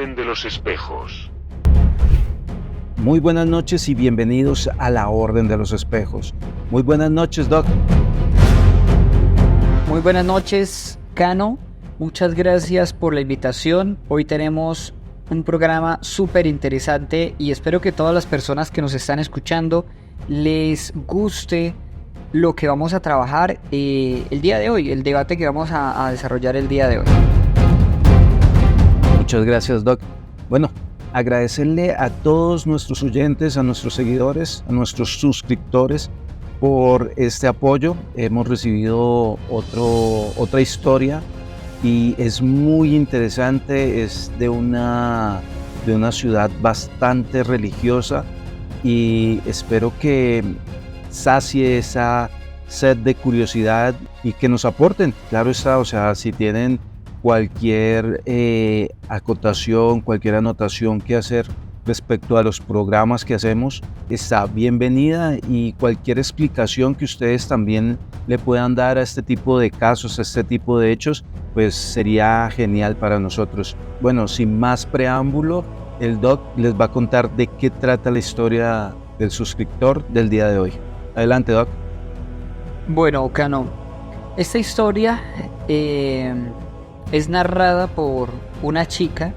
Orden de los Espejos. Muy buenas noches y bienvenidos a la Orden de los Espejos. Muy buenas noches, Doc. Muy buenas noches, Cano. Muchas gracias por la invitación. Hoy tenemos un programa súper interesante y espero que todas las personas que nos están escuchando les guste lo que vamos a trabajar el día de hoy, el debate que vamos a desarrollar el día de hoy. Muchas gracias, Doc. Bueno, agradecerle a todos nuestros oyentes, a nuestros seguidores, a nuestros suscriptores por este apoyo. Hemos recibido otra historia y es muy interesante. Es de una ciudad bastante religiosa y espero que sacie esa sed de curiosidad y que nos aporten. Claro está, o sea, si tienen cualquier acotación, cualquier anotación que hacer respecto a los programas que hacemos, está bienvenida, y cualquier explicación que ustedes también le puedan dar a este tipo de casos, a este tipo de hechos, pues sería genial para nosotros. Bueno, sin más preámbulo, el Doc les va a contar de qué trata la historia del suscriptor del día de hoy. Adelante, Doc. Bueno, Cano, esta historia es narrada por una chica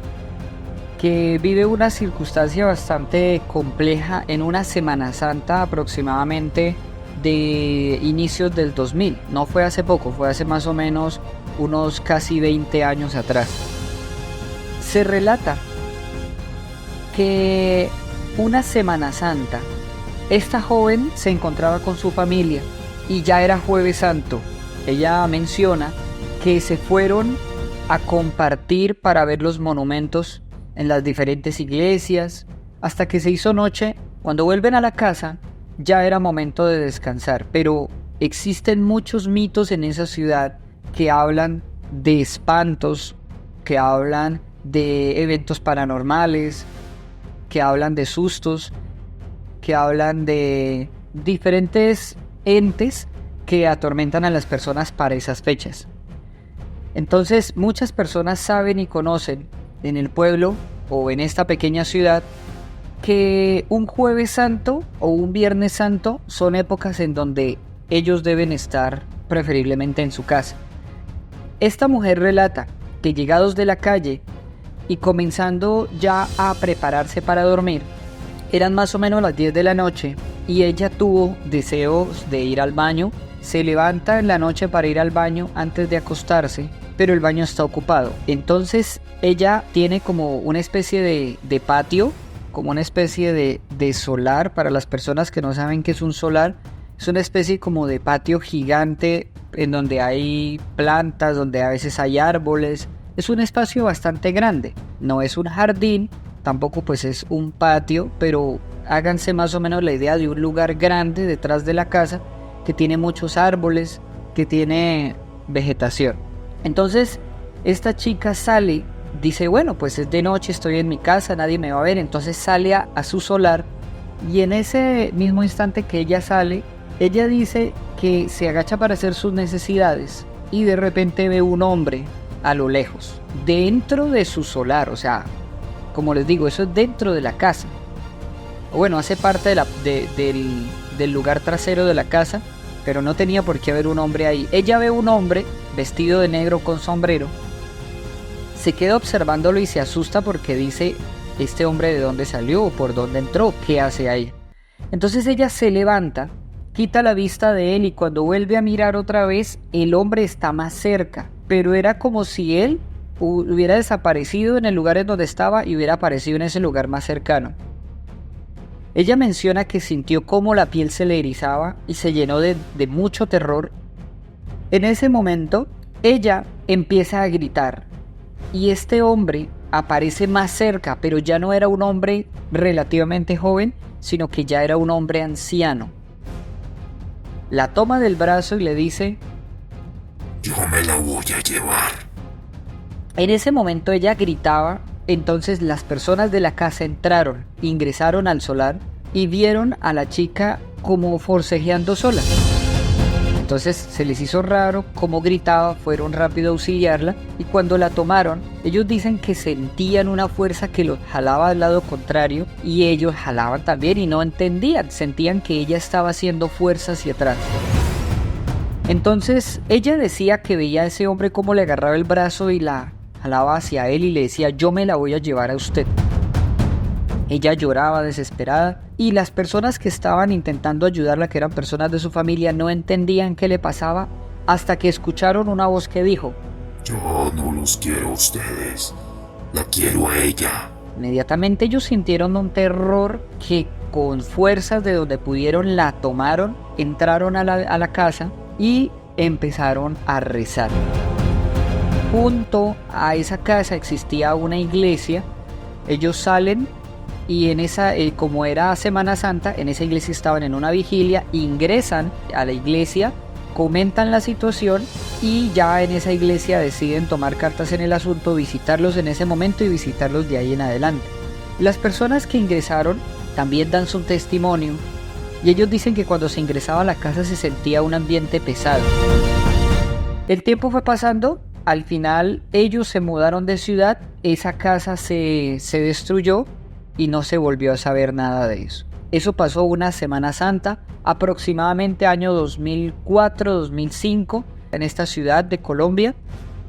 que vive una circunstancia bastante compleja en una Semana Santa aproximadamente de inicios del 2000. No fue hace poco, fue hace más o menos unos casi 20 años atrás. Se relata que una Semana Santa, esta joven se encontraba con su familia y ya era Jueves Santo. Ella menciona que se fueron a compartir para ver los monumentos en las diferentes iglesias, hasta que se hizo noche. Cuando vuelven a la casa ya era momento de descansar, pero existen muchos mitos en esa ciudad que hablan de espantos, que hablan de eventos paranormales, que hablan de sustos, que hablan de diferentes entes que atormentan a las personas para esas fechas. Entonces muchas personas saben y conocen en el pueblo o en esta pequeña ciudad que un Jueves Santo o un Viernes Santo son épocas en donde ellos deben estar preferiblemente en su casa. Esta mujer relata que llegados de la calle y comenzando ya a prepararse para dormir, eran más o menos las 10 de la noche y ella tuvo deseos de ir al baño. Se levanta en la noche para ir al baño antes de acostarse, pero el baño está ocupado. Entonces ella tiene como una especie de patio, como una especie de solar. Para las personas que no saben qué es un solar, es una especie como de patio gigante en donde hay plantas, donde a veces hay árboles. Es un espacio bastante grande, no es un jardín, tampoco pues es un patio, pero háganse más o menos la idea de un lugar grande detrás de la casa que tiene muchos árboles, que tiene vegetación. Entonces esta chica sale, dice, bueno, pues es de noche, estoy en mi casa, nadie me va a ver. Entonces sale a su solar y en ese mismo instante que ella sale, ella dice que se agacha para hacer sus necesidades y de repente ve un hombre a lo lejos, dentro de su solar. O sea, como les digo, eso es dentro de la casa. O bueno, hace parte del lugar trasero de la casa, pero no tenía por qué haber un hombre ahí. Ella ve un hombre vestido de negro con sombrero, se queda observándolo y se asusta porque dice, este hombre de dónde salió, por dónde entró, qué hace ahí. Entonces ella se levanta, quita la vista de él y cuando vuelve a mirar otra vez, el hombre está más cerca, pero era como si él hubiera desaparecido en el lugar en donde estaba y hubiera aparecido en ese lugar más cercano. Ella menciona que sintió cómo la piel se le erizaba y se llenó de mucho terror. En ese momento, ella empieza a gritar y este hombre aparece más cerca, pero ya no era un hombre relativamente joven, sino que ya era un hombre anciano. La toma del brazo y le dice, yo me la voy a llevar. En ese momento ella gritaba. Entonces las personas de la casa entraron, ingresaron al solar y vieron a la chica como forcejeando sola. Entonces se les hizo raro cómo gritaba, fueron rápido a auxiliarla y cuando la tomaron, ellos dicen que sentían una fuerza que los jalaba al lado contrario y ellos jalaban también y no entendían, sentían que ella estaba haciendo fuerza hacia atrás. Entonces ella decía que veía a ese hombre como le agarraba el brazo y la jalaba hacia él y le decía: yo me la voy a llevar a usted. Ella lloraba desesperada y las personas que estaban intentando ayudarla, que eran personas de su familia, no entendían qué le pasaba hasta que escucharon una voz que dijo: Yo no los quiero a ustedes. La quiero a ella. Inmediatamente ellos sintieron un terror que con fuerzas de donde pudieron la tomaron, entraron a la casa y empezaron a rezar. Junto a esa casa existía una iglesia. Ellos salen y en esa, como era Semana Santa, en esa iglesia estaban en una vigilia, ingresan a la iglesia, comentan la situación y ya en esa iglesia deciden tomar cartas en el asunto, visitarlos en ese momento y visitarlos de ahí en adelante. Las personas que ingresaron también dan su testimonio y ellos dicen que cuando se ingresaba a la casa se sentía un ambiente pesado. El tiempo fue pasando, al final ellos se mudaron de ciudad, esa casa se destruyó y no se volvió a saber nada de eso. Eso pasó una Semana Santa, aproximadamente año 2004-2005, en esta ciudad de Colombia,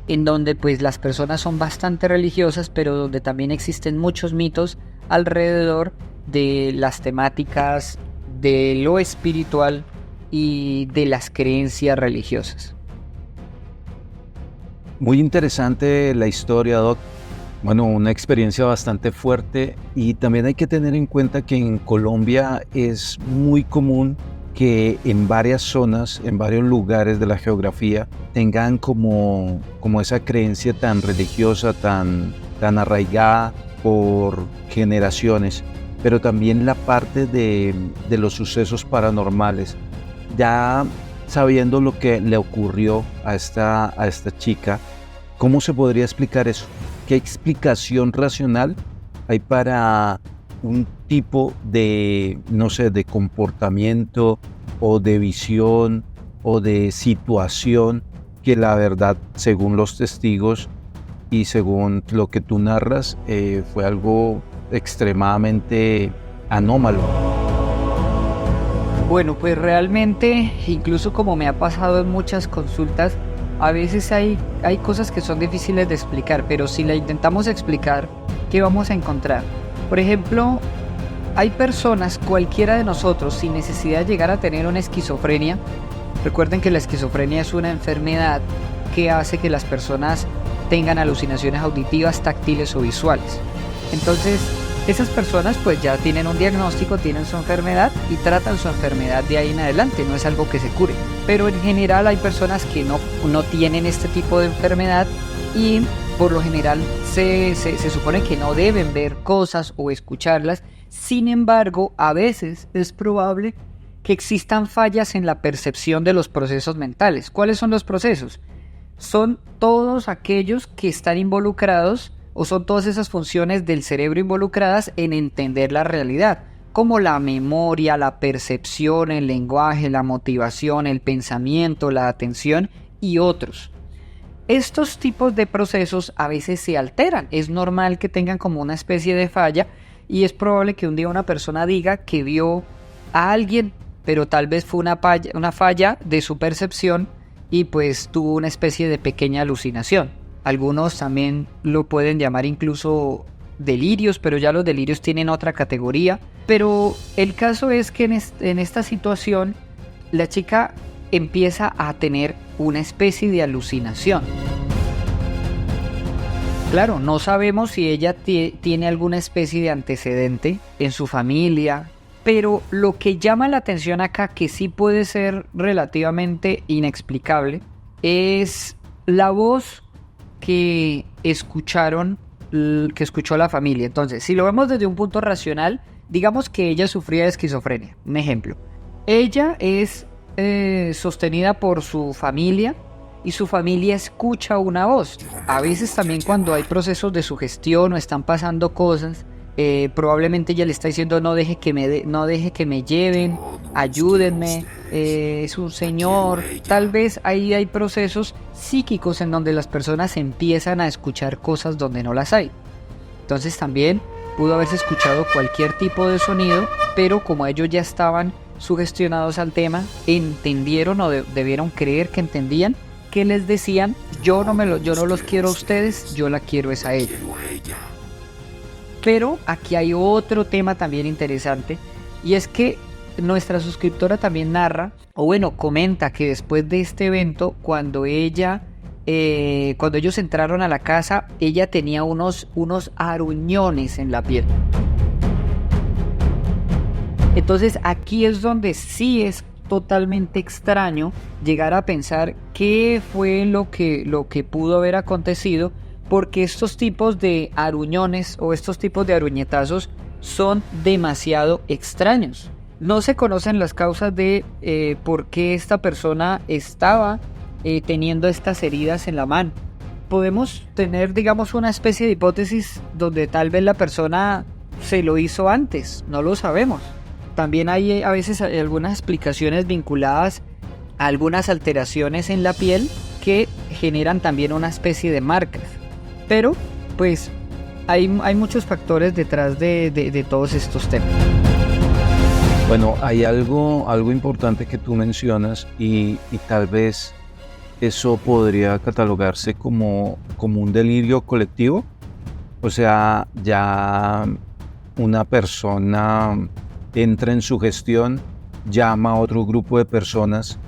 en donde pues las personas son bastante religiosas, pero donde también existen muchos mitos alrededor de las temáticas de lo espiritual y de las creencias religiosas. Muy interesante la historia, Doc. Bueno, una experiencia bastante fuerte y también hay que tener en cuenta que en Colombia es muy común que en varias zonas, en varios lugares de la geografía tengan como esa creencia tan religiosa, tan arraigada por generaciones, pero también la parte de los sucesos paranormales. Ya sabiendo lo que le ocurrió a esta chica, ¿cómo se podría explicar eso? ¿Qué explicación racional hay para un tipo de, no sé, de comportamiento o de visión o de situación que la verdad, según los testigos y según lo que tú narras, fue algo extremadamente anómalo? Bueno, pues realmente, incluso como me ha pasado en muchas consultas, a veces hay cosas que son difíciles de explicar, pero si la intentamos explicar, ¿qué vamos a encontrar? Por ejemplo, hay personas, cualquiera de nosotros, sin necesidad de llegar a tener una esquizofrenia. Recuerden que la esquizofrenia es una enfermedad que hace que las personas tengan alucinaciones auditivas, táctiles o visuales. Entonces, esas personas pues ya tienen un diagnóstico, tienen su enfermedad y tratan su enfermedad de ahí en adelante, no es algo que se cure. Pero en general hay personas que no tienen este tipo de enfermedad y por lo general se supone que no deben ver cosas o escucharlas. Sin embargo, a veces es probable que existan fallas en la percepción de los procesos mentales. ¿Cuáles son los procesos? Son todos aquellos que están involucrados o son todas esas funciones del cerebro involucradas en entender la realidad, como la memoria, la percepción, el lenguaje, la motivación, el pensamiento, la atención y otros. Estos tipos de procesos a veces se alteran, es normal que tengan como una especie de falla y es probable que un día una persona diga que vio a alguien, pero tal vez fue una falla de su percepción y pues tuvo una especie de pequeña alucinación. Algunos también lo pueden llamar incluso delirios, pero ya los delirios tienen otra categoría. Pero el caso es que en esta situación la chica empieza a tener una especie de alucinación. Claro, no sabemos si ella tiene alguna especie de antecedente en su familia, pero lo que llama la atención acá, que sí puede ser relativamente inexplicable, es la voz que escuchó la familia. Entonces, si lo vemos desde un punto racional, digamos que ella sufría de esquizofrenia. Un ejemplo. Ella es sostenida por su familia y su familia escucha una voz. A veces también cuando hay procesos de sugestión o están pasando cosas, Probablemente ella le está diciendo no deje que no deje que me lleven, ayúdenme, es un señor. Tal vez ahí hay procesos psíquicos en donde las personas empiezan a escuchar cosas donde no las hay. Entonces también pudo haberse escuchado cualquier tipo de sonido, pero como ellos ya estaban sugestionados al tema, entendieron o debieron creer que entendían que les decían yo no los quiero a ustedes, yo la quiero es a ella. Pero aquí hay otro tema también interesante, y es que nuestra suscriptora también narra, o bueno, comenta que después de este evento, cuando ellos entraron a la casa, ella tenía unos aruñones en la piel. Entonces aquí es donde sí es totalmente extraño llegar a pensar qué fue lo que pudo haber acontecido, porque estos tipos de aruñones o estos tipos de aruñetazos son demasiado extraños. No se conocen las causas de por qué esta persona estaba teniendo estas heridas en la mano. Podemos tener, digamos, una especie de hipótesis donde tal vez la persona se lo hizo antes, no lo sabemos. También hay a veces algunas explicaciones vinculadas a algunas alteraciones en la piel que generan también una especie de marcas. Pero, pues, hay muchos factores detrás de todos estos temas. Bueno, hay algo importante que tú mencionas y tal vez eso podría catalogarse como un delirio colectivo. O sea, ya una persona entra en sugestión, llama a otro grupo de personas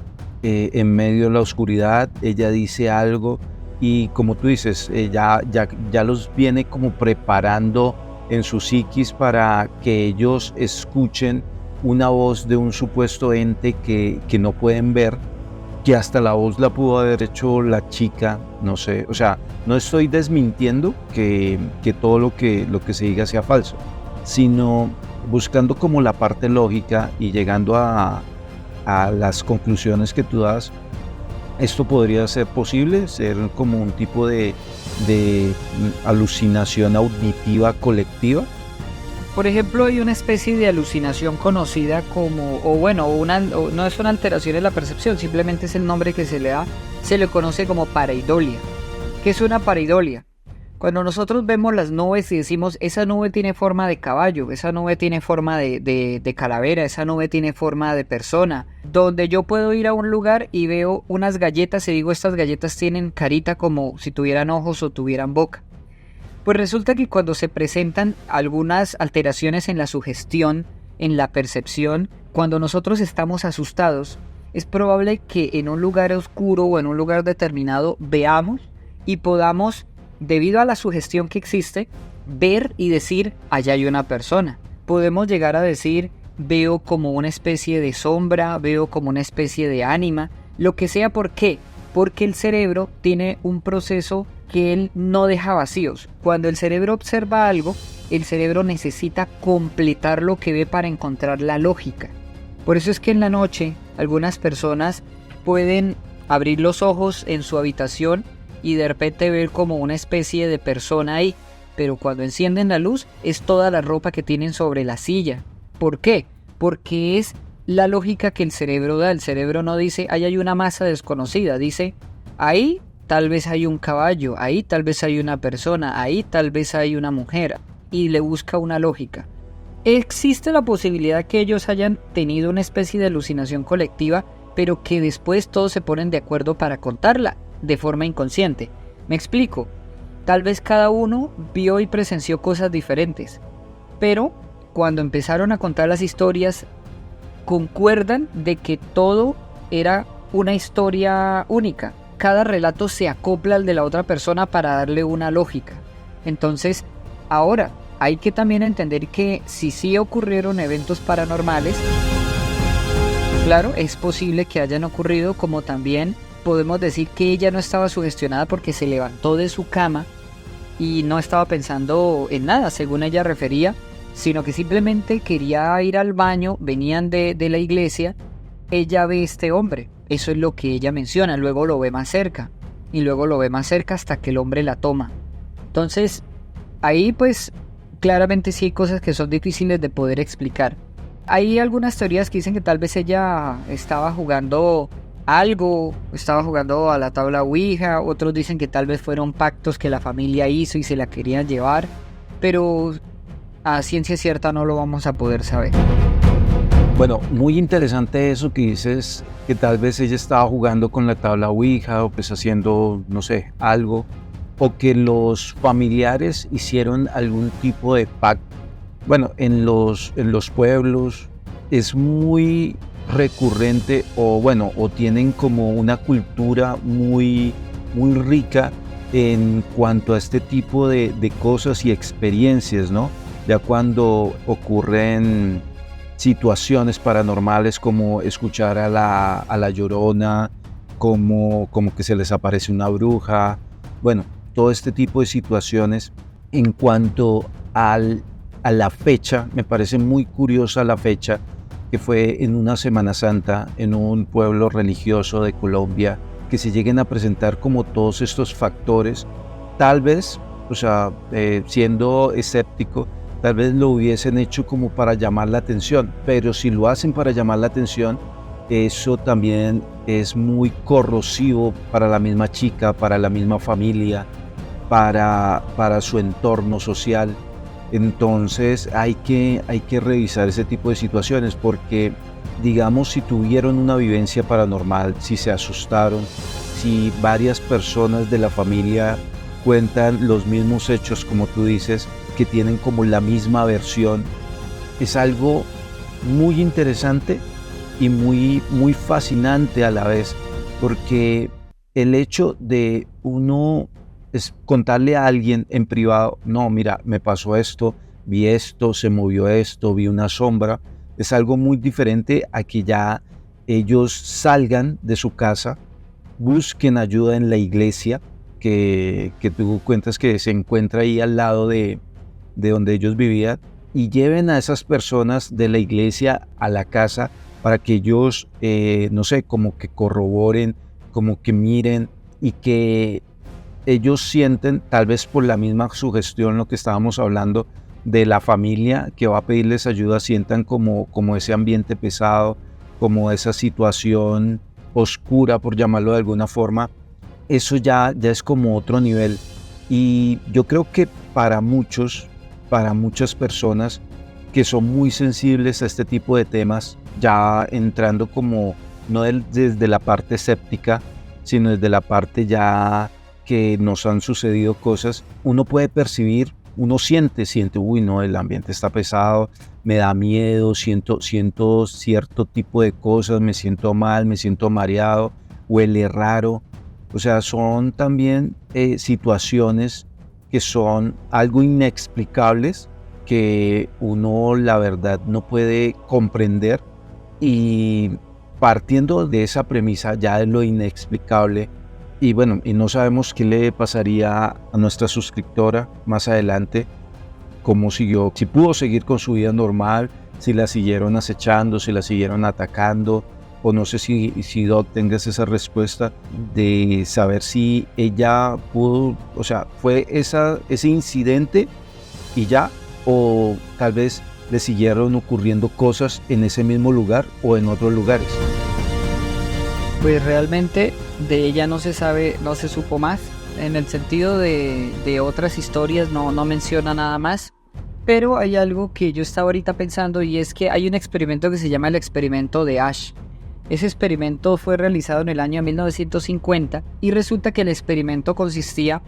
en medio de la oscuridad, ella dice algo y como tú dices, ya los viene como preparando en su psiquis para que ellos escuchen una voz de un supuesto ente que no pueden ver, que hasta la voz la pudo haber hecho la chica, no sé, o sea, no estoy desmintiendo que todo lo que se diga sea falso, sino buscando como la parte lógica y llegando a las conclusiones que tú das. Esto podría ser posible, ser como un tipo de alucinación auditiva colectiva. Por ejemplo, hay una especie de alucinación conocida como, no es una alteración en la percepción, simplemente es el nombre que se le da, se le conoce como pareidolia. ¿Qué es una pareidolia? Cuando nosotros vemos las nubes y decimos, esa nube tiene forma de caballo, esa nube tiene forma de calavera, esa nube tiene forma de persona, donde yo puedo ir a un lugar y veo unas galletas y digo, estas galletas tienen carita como si tuvieran ojos o tuvieran boca. Pues resulta que cuando se presentan algunas alteraciones en la sugestión, en la percepción, cuando nosotros estamos asustados, es probable que en un lugar oscuro o en un lugar determinado veamos y podamos, debido a la sugestión que existe, ver y decir, allá hay una persona. Podemos llegar a decir, veo como una especie de sombra, veo como una especie de ánima, lo que sea. ¿Por qué? Porque el cerebro tiene un proceso que él no deja vacíos. Cuando el cerebro observa algo, el cerebro necesita completar lo que ve para encontrar la lógica. Por eso es que en la noche algunas personas pueden abrir los ojos en su habitación y de repente ver como una especie de persona ahí, pero cuando encienden la luz es toda la ropa que tienen sobre la silla. ¿Por qué? Porque es la lógica que el cerebro da. El cerebro no dice, ahí hay una masa desconocida, dice, ahí tal vez hay un caballo, ahí tal vez hay una persona, ahí tal vez hay una mujer, y le busca una lógica. Existe la posibilidad que ellos hayan tenido una especie de alucinación colectiva, pero que después todos se ponen de acuerdo para contarla de forma inconsciente. Me explico. Tal vez cada uno vio y presenció cosas diferentes, pero cuando empezaron a contar las historias, concuerdan de que todo era una historia única. Cada relato se acopla al de la otra persona para darle una lógica. Entonces, ahora hay que también entender que si sí ocurrieron eventos paranormales, claro, es posible que hayan ocurrido, como también podemos decir que ella no estaba sugestionada porque se levantó de su cama y no estaba pensando en nada, según ella refería, sino que simplemente quería ir al baño, venían de la iglesia, ella ve a este hombre, eso es lo que ella menciona, luego lo ve más cerca, y luego lo ve más cerca hasta que el hombre la toma. Entonces, ahí pues claramente sí hay cosas que son difíciles de poder explicar. Hay algunas teorías que dicen que tal vez ella estaba jugando algo, estaba jugando a la tabla Ouija, otros dicen que tal vez fueron pactos que la familia hizo y se la querían llevar, pero a ciencia cierta no lo vamos a poder saber. Bueno, muy interesante eso que dices, que tal vez ella estaba jugando con la tabla Ouija o pues haciendo, no sé, algo, o que los familiares hicieron algún tipo de pacto. Bueno, en los pueblos es muy recurrente o tienen como una cultura muy rica en cuanto a este tipo de cosas y experiencias, ¿no? Ya cuando ocurren situaciones paranormales como escuchar a la Llorona, como que se les aparece una bruja, bueno, todo este tipo de situaciones. En cuanto a la fecha, me parece muy curiosa la fecha, que fue en una Semana Santa, en un pueblo religioso de Colombia, que se lleguen a presentar como todos estos factores. Tal vez, siendo escéptico, tal vez lo hubiesen hecho como para llamar la atención, pero si lo hacen para llamar la atención, eso también es muy corrosivo para la misma chica, para la misma familia, para su entorno social. Entonces hay que revisar ese tipo de situaciones porque, digamos, si tuvieron una vivencia paranormal, si se asustaron, si varias personas de la familia cuentan los mismos hechos, como tú dices, que tienen como la misma versión, es algo muy interesante y muy fascinante a la vez, porque el hecho de uno es contarle a alguien en privado, no, mira, me pasó esto, vi esto, se movió esto, vi una sombra, es algo muy diferente a que ya ellos salgan de su casa, busquen ayuda en la iglesia, que tú cuentas que se encuentra ahí al lado de donde ellos vivían, y lleven a esas personas de la iglesia a la casa para que ellos, no sé, como que corroboren, como que miren y que ellos sienten, tal vez por la misma sugestión, lo que estábamos hablando de la familia que va a pedirles ayuda, sientan como ese ambiente pesado, como esa situación oscura, por llamarlo de alguna forma. Eso ya es como otro nivel. Y yo creo que para muchas personas que son muy sensibles a este tipo de temas, ya entrando como no desde la parte escéptica, sino desde la parte ya que nos han sucedido cosas, uno puede percibir, uno siente, uy, no, el ambiente está pesado, me da miedo, siento cierto tipo de cosas, me siento mal, me siento mareado, huele raro. O sea, son también situaciones que son algo inexplicables, que uno la verdad no puede comprender, y partiendo de esa premisa ya de lo inexplicable, y bueno, y no sabemos qué le pasaría a nuestra suscriptora más adelante, cómo siguió, si pudo seguir con su vida normal, si la siguieron acechando, si la siguieron atacando, o no sé si Doc tengas esa respuesta de saber si ella pudo, o sea, fue ese incidente y ya, o tal vez le siguieron ocurriendo cosas en ese mismo lugar o en otros lugares. Pues realmente de ella no se sabe, no se supo más. En el sentido de otras historias no menciona nada más. Pero hay algo que yo estaba ahorita pensando, y es que hay un experimento que se llama el experimento de Asch. Ese experimento fue realizado en el año 1950 y resulta que el experimento consistía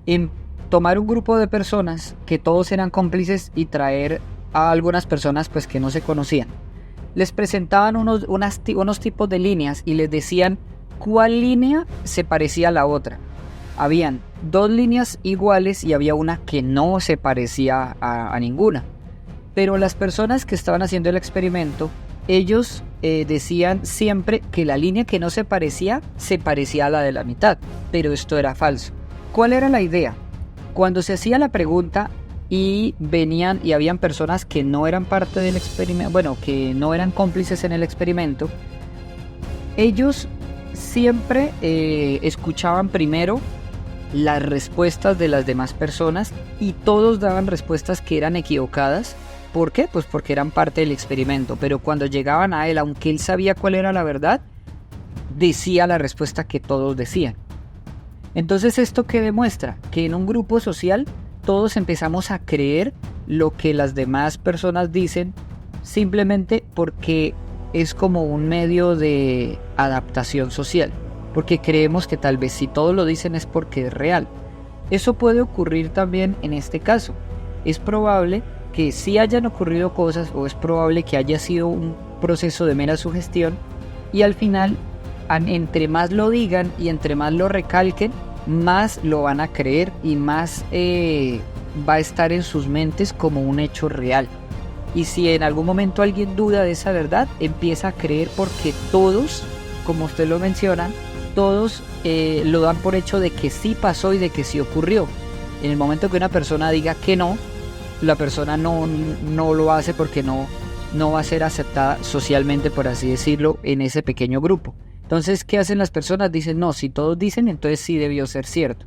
en tomar un grupo de personas que todos eran cómplices y traer a algunas personas pues que no se conocían. Les presentaban unos tipos de líneas y les decían cuál línea se parecía a la otra. Habían 2 líneas iguales y había una que no se parecía a ninguna. Pero las personas que estaban haciendo el experimento, ellos decían siempre que la línea que no se parecía a la de la mitad, pero esto era falso. ¿Cuál era la idea? Cuando se hacía la pregunta y venían y habían personas que no eran parte del experimento, bueno, que no eran cómplices en el experimento, ellos siempre escuchaban primero las respuestas de las demás personas y todos daban respuestas que eran equivocadas. ¿Por qué? Pues porque eran parte del experimento, pero cuando llegaban a él, aunque él sabía cuál era la verdad, decía la respuesta que todos decían. Entonces, ¿esto qué demuestra? Que en un grupo social todos empezamos a creer lo que las demás personas dicen simplemente porque es como un medio de adaptación social, porque creemos que tal vez si todos lo dicen es porque es real. Eso puede ocurrir también en este caso. Es probable que sí hayan ocurrido cosas, o es probable que haya sido un proceso de mera sugestión, y al final, entre más lo digan y entre más lo recalquen, más lo van a creer y más va a estar en sus mentes como un hecho real. Y si en algún momento alguien duda de esa verdad, empieza a creer porque todos, como usted lo menciona, todos lo dan por hecho de que sí pasó y de que sí ocurrió. En el momento que una persona diga que no, la persona no lo hace porque no va a ser aceptada socialmente, por así decirlo, en ese pequeño grupo. Entonces, ¿qué hacen las personas? Dicen, no, si todos dicen, entonces sí debió ser cierto.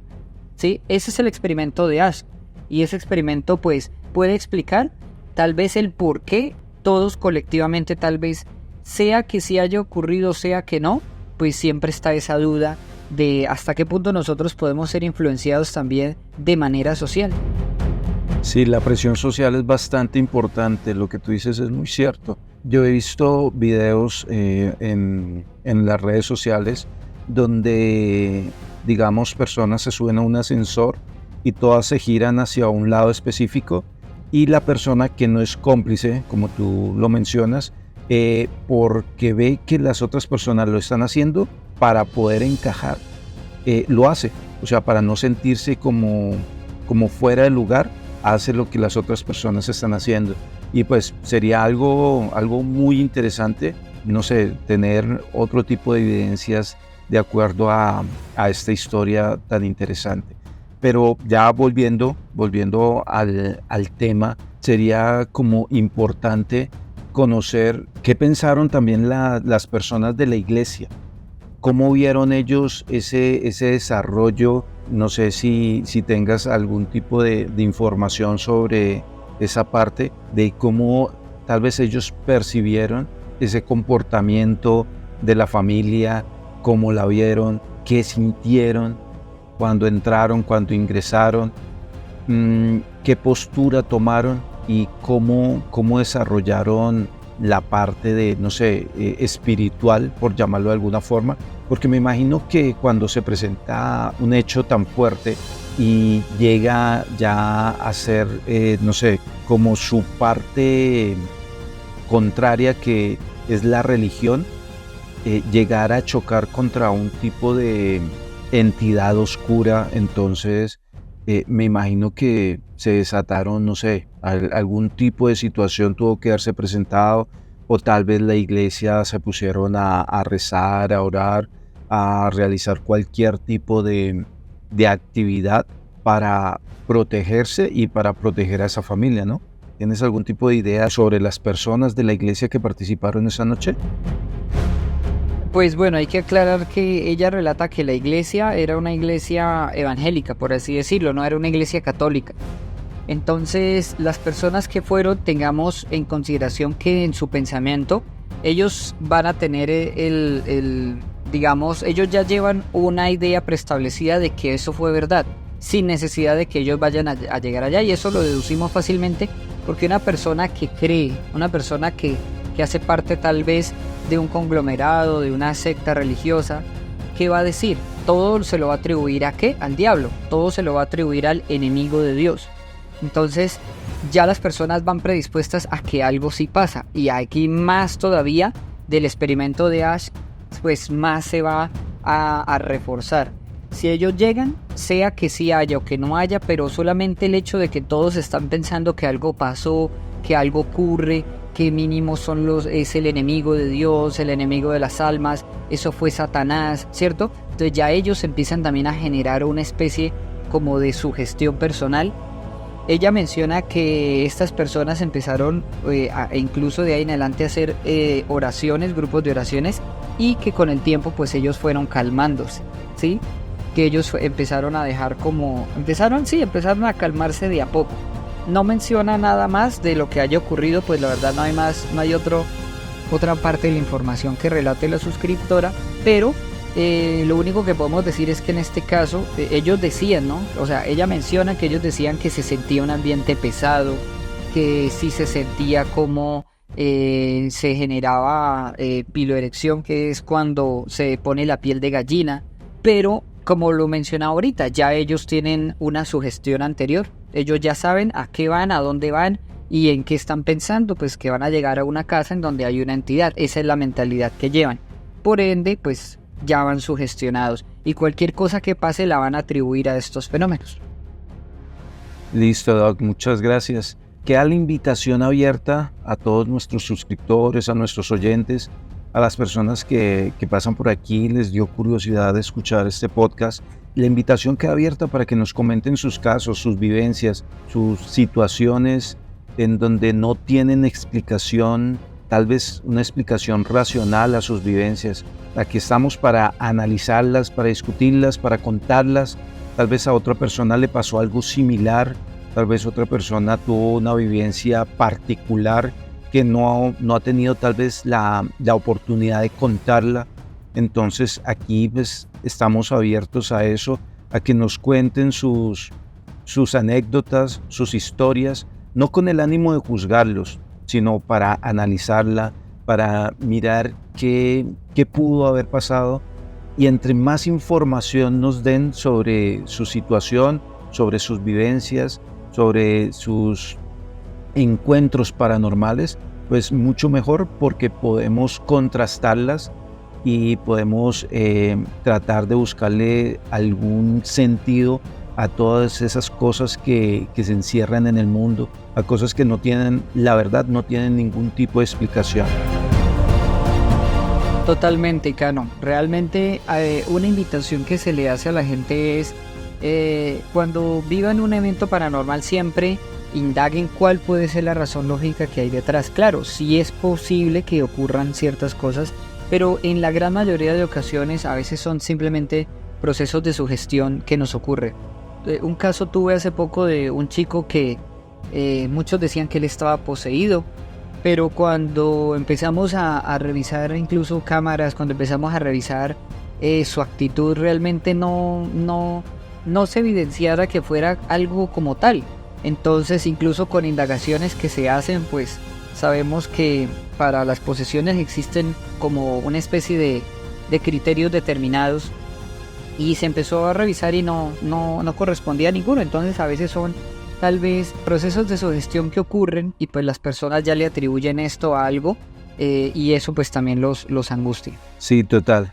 ¿Sí? Ese es el experimento de Asch. Y ese experimento, pues, puede explicar tal vez el por qué todos colectivamente, tal vez, sea que sí haya ocurrido, sea que no, pues siempre está esa duda de hasta qué punto nosotros podemos ser influenciados también de manera social. Sí, la presión social es bastante importante, lo que tú dices es muy cierto. Yo he visto videos en las redes sociales donde, digamos, personas se suben a un ascensor y todas se giran hacia un lado específico y la persona que no es cómplice, como tú lo mencionas, porque ve que las otras personas lo están haciendo para poder encajar, lo hace, o sea, para no sentirse como fuera de lugar, hace lo que las otras personas están haciendo. Y pues sería algo muy interesante, no sé, tener otro tipo de evidencias de acuerdo a esta historia tan interesante. Pero ya volviendo al tema, sería como importante conocer qué pensaron también las personas de la iglesia. ¿Cómo vieron ellos ese desarrollo? No sé si tengas algún tipo de información sobre esa parte, de cómo tal vez ellos percibieron ese comportamiento de la familia, cómo la vieron, qué sintieron cuando entraron, cuando ingresaron, qué postura tomaron y cómo desarrollaron la parte de, no sé, espiritual, por llamarlo de alguna forma, porque me imagino que cuando se presenta un hecho tan fuerte y llega ya a ser, no sé, como su parte contraria, que es la religión, llegar a chocar contra un tipo de entidad oscura, entonces me imagino que se desataron, no sé, algún tipo de situación tuvo que haberse presentado, o tal vez la iglesia se pusieron a rezar, a orar, a realizar cualquier tipo de actividad para protegerse y para proteger a esa familia, ¿no? ¿Tienes algún tipo de idea sobre las personas de la iglesia que participaron esa noche? Pues bueno, hay que aclarar que ella relata que la iglesia era una iglesia evangélica, por así decirlo, no era una iglesia católica. Entonces, las personas que fueron, tengamos en consideración que en su pensamiento, ellos van a tener digamos, ellos ya llevan una idea preestablecida de que eso fue verdad, sin necesidad de que ellos vayan a llegar allá, y eso lo deducimos fácilmente porque una persona que cree, una persona que hace parte tal vez de un conglomerado, de una secta religiosa, ¿qué va a decir? Todo se lo va a atribuir ¿a qué? Al diablo, todo se lo va a atribuir al enemigo de Dios. Entonces ya las personas van predispuestas a que algo sí pasa, y aquí más todavía del experimento de Asch, pues más se va a reforzar. Si ellos llegan, sea que sí haya o que no haya, pero solamente el hecho de que todos están pensando que algo pasó, que algo ocurre, que mínimo es el enemigo de Dios, el enemigo de las almas, eso fue Satanás, ¿cierto? Entonces ya ellos empiezan también a generar una especie como de sugestión personal. Ella menciona que estas personas empezaron incluso de ahí en adelante a hacer oraciones, grupos de oraciones, y que con el tiempo pues ellos fueron calmándose, ¿sí? que ellos empezaron a dejar empezaron a calmarse de a poco. No menciona nada más de lo que haya ocurrido, pues la verdad no hay otra parte de la información que relate la suscriptora, pero lo único que podemos decir es que en este caso ellos decían, ¿no? O sea, ella menciona que ellos decían que se sentía un ambiente pesado, que sí se sentía como se generaba piloerección, que es cuando se pone la piel de gallina, pero como lo mencionaba ahorita, ya ellos tienen una sugestión anterior, ellos ya saben a qué van, a dónde van y en qué están pensando, pues que van a llegar a una casa en donde hay una entidad, esa es la mentalidad que llevan, por ende pues ya van sugestionados y cualquier cosa que pase la van a atribuir a estos fenómenos. Listo, Doc, muchas gracias. Queda la invitación abierta a todos nuestros suscriptores, a nuestros oyentes, a las personas que pasan por aquí y les dio curiosidad de escuchar este podcast. La invitación queda abierta para que nos comenten sus casos, sus vivencias, sus situaciones en donde no tienen explicación, tal vez una explicación racional a sus vivencias. Aquí estamos para analizarlas, para discutirlas, para contarlas. Tal vez a otra persona le pasó algo similar, tal vez otra persona tuvo una vivencia particular que no ha tenido tal vez la oportunidad de contarla. Entonces aquí pues estamos abiertos a eso, a que nos cuenten sus anécdotas, sus historias, no con el ánimo de juzgarlos, sino para analizarla, para mirar qué pudo haber pasado, y entre más información nos den sobre su situación, sobre sus vivencias, sobre sus encuentros paranormales, pues mucho mejor, porque podemos contrastarlas y podemos tratar de buscarle algún sentido a todas esas cosas que se encierran en el mundo, a cosas que no tienen, la verdad, no tienen ningún tipo de explicación. Totalmente, Cano. Realmente una invitación que se le hace a la gente es cuando vivan un evento paranormal siempre indaguen cuál puede ser la razón lógica que hay detrás. Claro, sí es posible que ocurran ciertas cosas, pero en la gran mayoría de ocasiones a veces son simplemente procesos de sugestión que nos ocurre. Un caso tuve hace poco de un chico que muchos decían que él estaba poseído, pero cuando empezamos a revisar incluso cámaras, cuando empezamos a revisar su actitud, realmente no se evidenciara que fuera algo como tal. Entonces, incluso con indagaciones que se hacen, pues sabemos que para las posesiones existen como una especie de criterios determinados, y se empezó a revisar y no correspondía a ninguno. Entonces a veces son tal vez procesos de sugestión que ocurren y pues las personas ya le atribuyen esto a algo y eso pues también los angustia. Sí, total.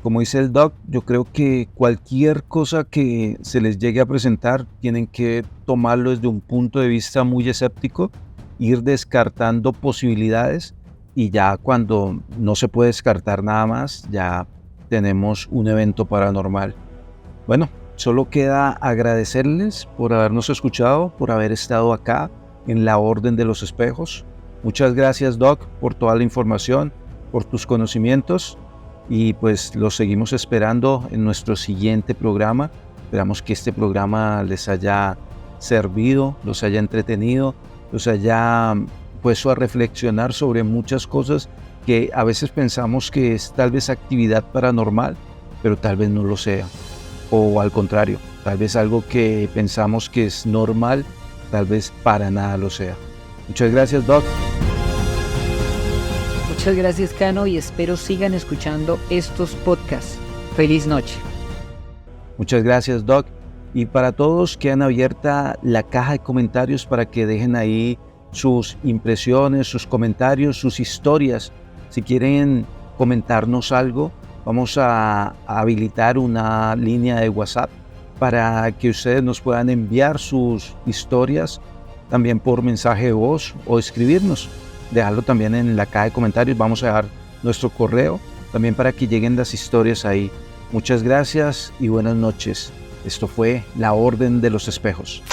Como dice el Doc, yo creo que cualquier cosa que se les llegue a presentar tienen que tomarlo desde un punto de vista muy escéptico, ir descartando posibilidades, y ya cuando no se puede descartar nada más, ya tenemos un evento paranormal. Bueno, solo queda agradecerles por habernos escuchado, por haber estado acá en la Orden de los Espejos. Muchas gracias, Doc, por toda la información, por tus conocimientos. Y pues los seguimos esperando en nuestro siguiente programa. Esperamos que este programa les haya servido, los haya entretenido, los haya puesto a reflexionar sobre muchas cosas que a veces pensamos que es tal vez actividad paranormal, pero tal vez no lo sea. O al contrario, tal vez algo que pensamos que es normal, tal vez para nada lo sea. Muchas gracias, Doc. Muchas gracias, Cano, y espero sigan escuchando estos podcasts. Feliz noche. Muchas gracias, Doc. Y para todos, quedan abierta la caja de comentarios para que dejen ahí sus impresiones, sus comentarios, sus historias. Si quieren comentarnos algo, vamos a habilitar una línea de WhatsApp para que ustedes nos puedan enviar sus historias también por mensaje de voz o escribirnos. Dejarlo también en la caja de comentarios. Vamos a dejar nuestro correo también para que lleguen las historias ahí. Muchas gracias y buenas noches. Esto fue La Orden de los Espejos.